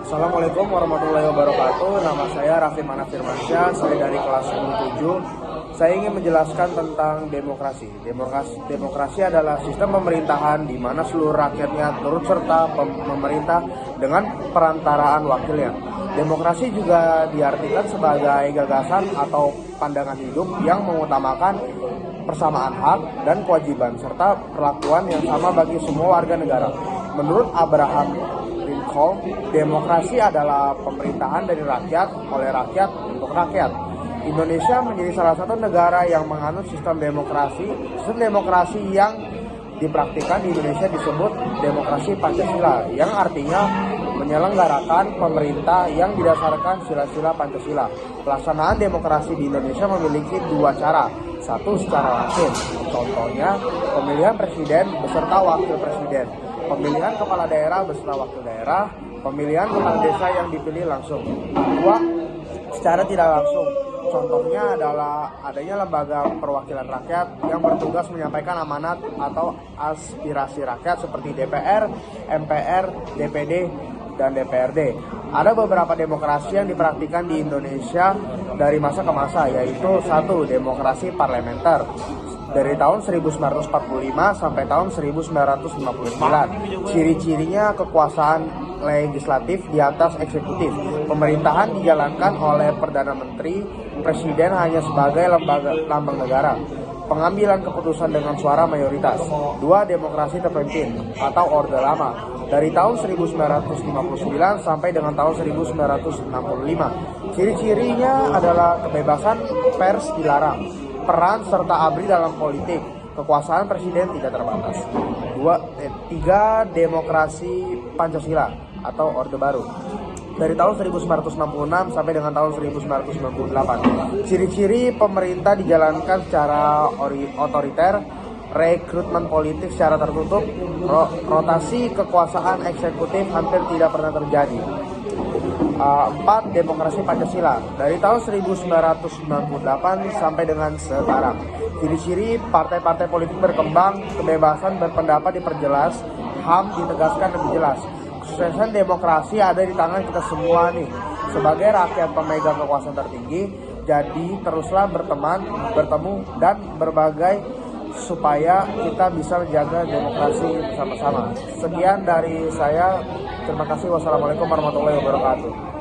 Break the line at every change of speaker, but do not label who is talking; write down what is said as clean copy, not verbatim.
Assalamualaikum warahmatullahi wabarakatuh. Nama saya Raffi Mana Firmansyah, saya dari kelas 7. Saya ingin menjelaskan tentang demokrasi. Demokrasi adalah sistem pemerintahan di mana seluruh rakyatnya turut serta memerintah dengan perantaraan wakilnya. Demokrasi juga diartikan sebagai gagasan atau pandangan hidup yang mengutamakan persamaan hak dan kewajiban serta perlakuan yang sama bagi semua warga negara. Menurut Abraham Lincoln, demokrasi adalah pemerintahan dari rakyat, oleh rakyat, untuk rakyat. Indonesia menjadi salah satu negara yang menganut sistem demokrasi. Sistem demokrasi yang dipraktikkan di Indonesia disebut demokrasi Pancasila, yang artinya menyelenggarakan pemerintah yang didasarkan sila-sila Pancasila. Pelaksanaan demokrasi di Indonesia memiliki dua cara. Satu, secara langsung, contohnya pemilihan presiden beserta wakil presiden, pemilihan kepala daerah beserta wakil daerah, pemilihan kepala desa yang dipilih langsung. Dua, secara tidak langsung, contohnya adalah adanya lembaga perwakilan rakyat yang bertugas menyampaikan amanat atau aspirasi rakyat seperti DPR, MPR, DPD, dan DPRD. Ada beberapa demokrasi yang dipraktikkan di Indonesia dari masa ke masa, yaitu satu, demokrasi parlementer dari tahun 1945 sampai tahun 1959. Ciri-cirinya kekuasaan legislatif di atas eksekutif. Pemerintahan dijalankan oleh Perdana Menteri, Presiden hanya sebagai lambang negara. Pengambilan keputusan dengan suara mayoritas. Dua, demokrasi terpimpin atau Orde Lama dari tahun 1959 sampai dengan tahun 1965. Ciri-cirinya adalah kebebasan pers dilarang, peran serta ABRI dalam politik, kekuasaan presiden tidak terbatas. Tiga, demokrasi Pancasila atau Orde Baru dari tahun 1966 sampai dengan tahun 1998. Ciri-ciri pemerintah dijalankan secara otoriter, rekrutmen politik secara tertutup, rotasi kekuasaan eksekutif hampir tidak pernah terjadi. 4, demokrasi Pancasila dari tahun 1998 sampai dengan sekarang. Ciri-ciri partai-partai politik berkembang, kebebasan berpendapat diperjelas, HAM ditegaskan lebih jelas. Kesuksesan demokrasi ada di tangan kita semua nih, sebagai rakyat pemegang kekuasaan tertinggi. Jadi teruslah bertemu dan berbagai supaya kita bisa menjaga demokrasi bersama-sama. Sekian dari saya. Terima kasih. Wassalamualaikum warahmatullahi wabarakatuh.